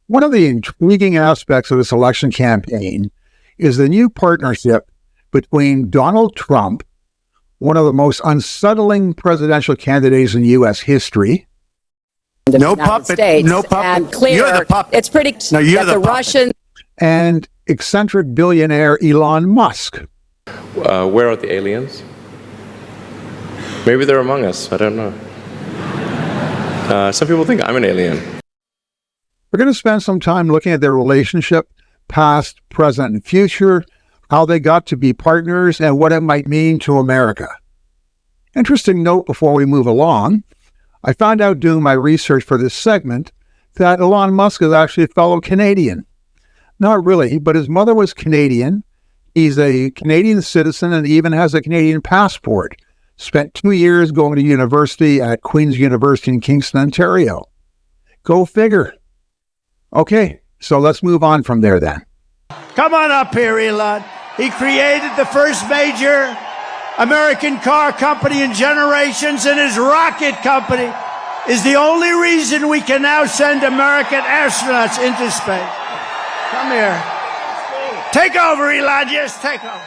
One of the intriguing aspects of this election campaign is the new partnership between Donald Trump, one of the most unsettling presidential candidates in U.S. history. No puppet, no puppet. And clear, you're the puppet. It's pretty no, you're that the Russians. And eccentric billionaire Elon Musk. Where are the aliens? Maybe they're among us. I don't know. Some people think I'm an alien. We're going to spend some time looking at their relationship, past, present, and future, how they got to be partners, and what it might mean to America. Interesting note before we move along, I found out doing my research for this segment that Elon Musk is actually a fellow Canadian. Not really, but his mother was Canadian. He's a Canadian citizen and even has a Canadian passport. Spent 2 years going to university at Queen's University in Kingston, Ontario. Go figure. Okay, so let's move on from there then. Come on up here, Elon. He created the first major American car company in generations, and his rocket company is the only reason we can now send American astronauts into space. Come here. Take over, Elon. Yes, take over.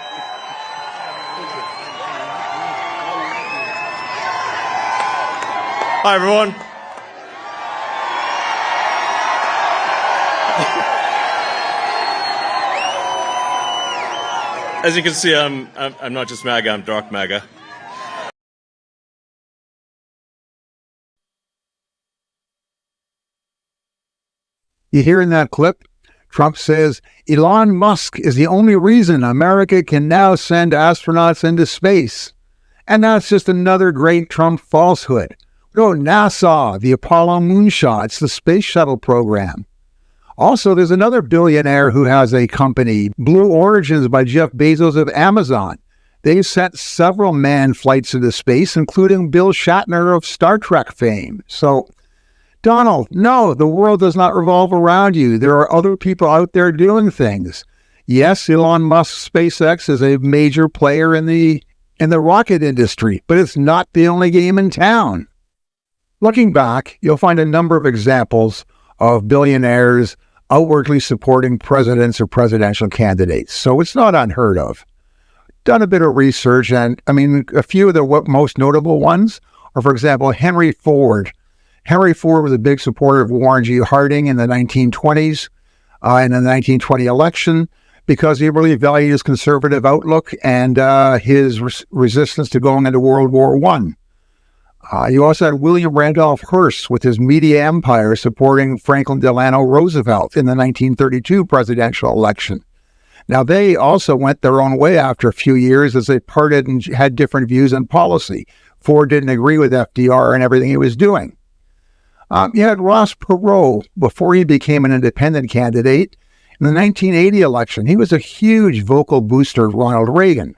Hi, everyone. As you can see, I'm not just MAGA, I'm dark MAGA. You hear in that clip? Trump says Elon Musk is the only reason America can now send astronauts into space. And that's just another great Trump falsehood. No, NASA, the Apollo moonshots, the space shuttle program. Also, there's another billionaire who has a company, Blue Origins by Jeff Bezos of Amazon. They've sent several manned flights into space, including Bill Shatner of Star Trek fame. So, Donald, no, the world does not revolve around you. There are other people out there doing things. Yes, Elon Musk's SpaceX is a major player in the rocket industry, but it's not the only game in town. Looking back, you'll find a number of examples of billionaires outwardly supporting presidents or presidential candidates. So it's not unheard of. Done a bit of research, and a few of the most notable ones are, for example, Henry Ford. Henry Ford was a big supporter of Warren G. Harding in the 1920s, in the 1920 election, because he really valued his conservative outlook and his resistance to going into World War I. You also had William Randolph Hearst with his media empire supporting Franklin Delano Roosevelt in the 1932 presidential election. Now, they also went their own way after a few years as they parted and had different views on policy. Ford didn't agree with FDR and everything he was doing. You had Ross Perot before he became an independent candidate. In the 1980 election, he was a huge vocal booster of Ronald Reagan.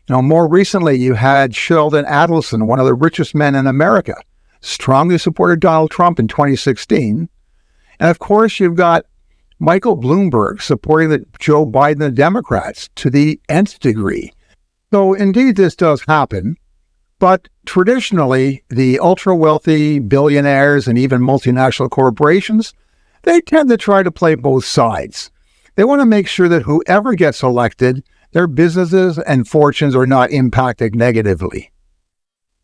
More recently, you had Sheldon Adelson, one of the richest men in America, strongly supported Donald Trump in 2016. And of course, you've got Michael Bloomberg supporting Joe Biden and Democrats to the nth degree. So indeed, this does happen. But traditionally, the ultra-wealthy billionaires and even multinational corporations, they tend to try to play both sides. They want to make sure that whoever gets elected, their businesses and fortunes are not impacted negatively.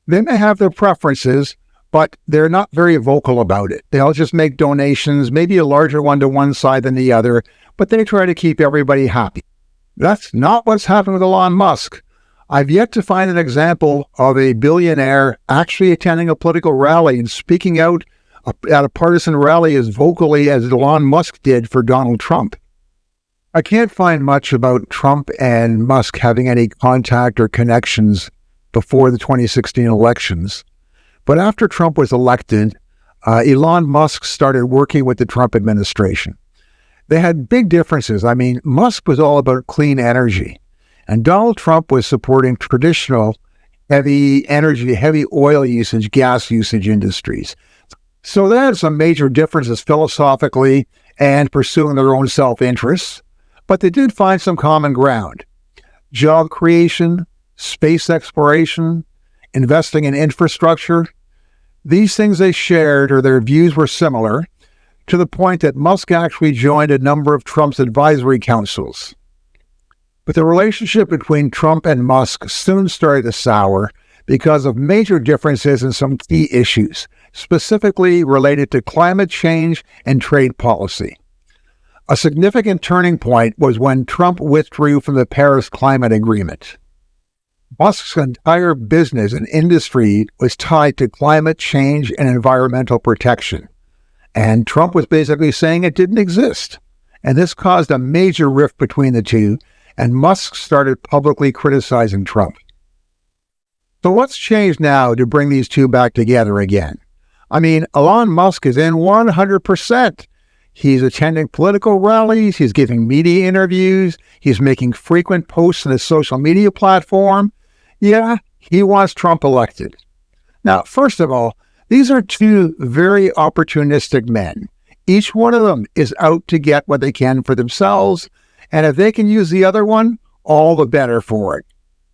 They may have their preferences, but they're not very vocal about it. They'll just make donations, maybe a larger one to one side than the other, but they try to keep everybody happy. That's not what's happened with Elon Musk. I've yet to find an example of a billionaire actually attending a political rally and speaking out at a partisan rally as vocally as Elon Musk did for Donald Trump. I can't find much about Trump and Musk having any contact or connections before the 2016 elections. But after Trump was elected, Elon Musk started working with the Trump administration. They had big differences. Musk was all about clean energy, and Donald Trump was supporting traditional heavy energy, heavy oil usage, gas usage industries. So they had some major differences philosophically and pursuing their own self-interests. But they did find some common ground. Job creation, space exploration, investing in infrastructure. These things they shared, or their views were similar. to the point that Musk actually joined a number of Trump's advisory councils. But the relationship between Trump and Musk soon started to sour because of major differences in some key issues, specifically related to climate change and trade policy. A significant turning point was when Trump withdrew from the Paris Climate Agreement. Musk's entire business and industry was tied to climate change and environmental protection, and Trump was basically saying it didn't exist. And this caused a major rift between the two, and Musk started publicly criticizing Trump. So what's changed now to bring these two back together again? I mean, Elon Musk is in 100%. He's attending political rallies, he's giving media interviews, he's making frequent posts on his social media platform. Yeah, he wants Trump elected. Now, first of all, these are two very opportunistic men. Each one of them is out to get what they can for themselves, and if they can use the other one, all the better for it.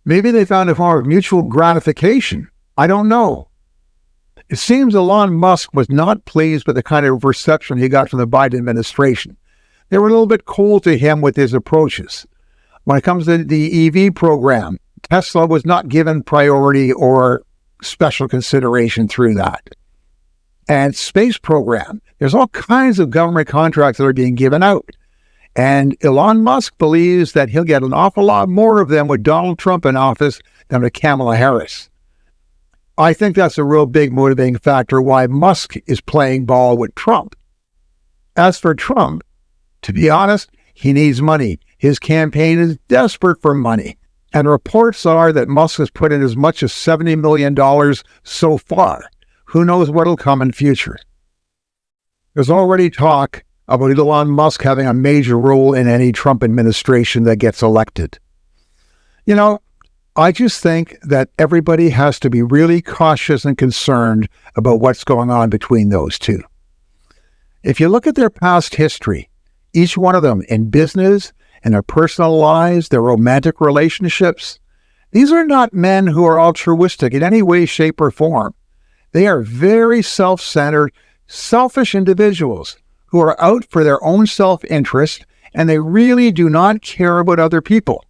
Maybe they found a form of mutual gratification. I don't know. It seems Elon Musk was not pleased with the kind of reception he got from the Biden administration. They were a little bit cold to him with his approaches. When it comes to the EV program, Tesla was not given priority or special consideration through that. And space program, there's all kinds of government contracts that are being given out. And Elon Musk believes that he'll get an awful lot more of them with Donald Trump in office than with Kamala Harris. I think that's a real big motivating factor why Musk is playing ball with Trump. As for Trump, to be honest, he needs money. His campaign is desperate for money. And reports are that Musk has put in as much as $70 million so far. Who knows what'll come in future? There's already talk about Elon Musk having a major role in any Trump administration that gets elected. You know, I just think that everybody has to be really cautious and concerned about what's going on between those two. If you look at their past history, each one of them in business, in their personal lives, their romantic relationships, these are not men who are altruistic in any way, shape, or form. They are very self-centered, selfish individuals who are out for their own self-interest, and they really do not care about other people,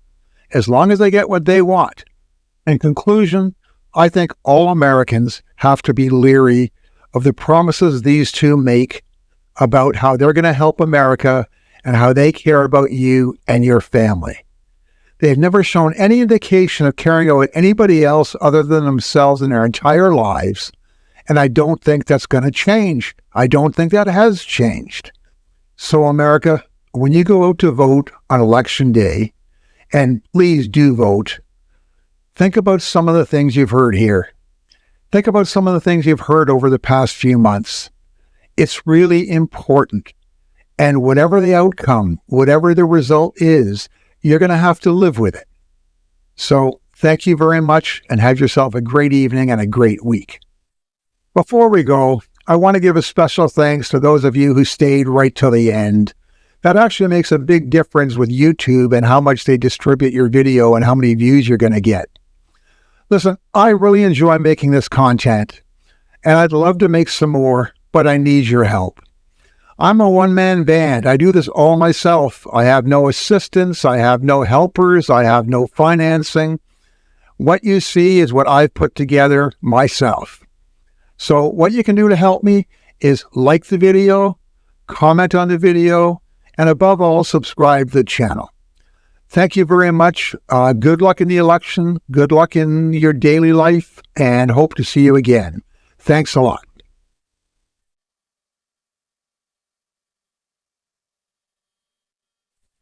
as long as they get what they want. In conclusion, I think all Americans have to be leery of the promises these two make about how they're going to help America and how they care about you and your family. They've never shown any indication of caring about anybody else other than themselves in their entire lives, and I don't think that's going to change. I don't think that has changed. So, America, when you go out to vote on Election Day, and please do vote, think about some of the things you've heard here. Think about some of the things you've heard over the past few months. It's really important. And whatever the outcome, whatever the result is, you're going to have to live with it. So thank you very much and have yourself a great evening and a great week. Before we go, I want to give a special thanks to those of you who stayed right till the end. That actually makes a big difference with YouTube and how much they distribute your video and how many views you're going to get. Listen, I really enjoy making this content, and I'd love to make some more, but I need your help. I'm a one-man band. I do this all myself. I have no assistants. I have no helpers. I have no financing. What you see is what I've put together myself. So what you can do to help me is like the video, comment on the video, and above all, subscribe to the channel. Thank you very much. Good luck in the election. Good luck in your daily life, and hope to see you again. Thanks a lot.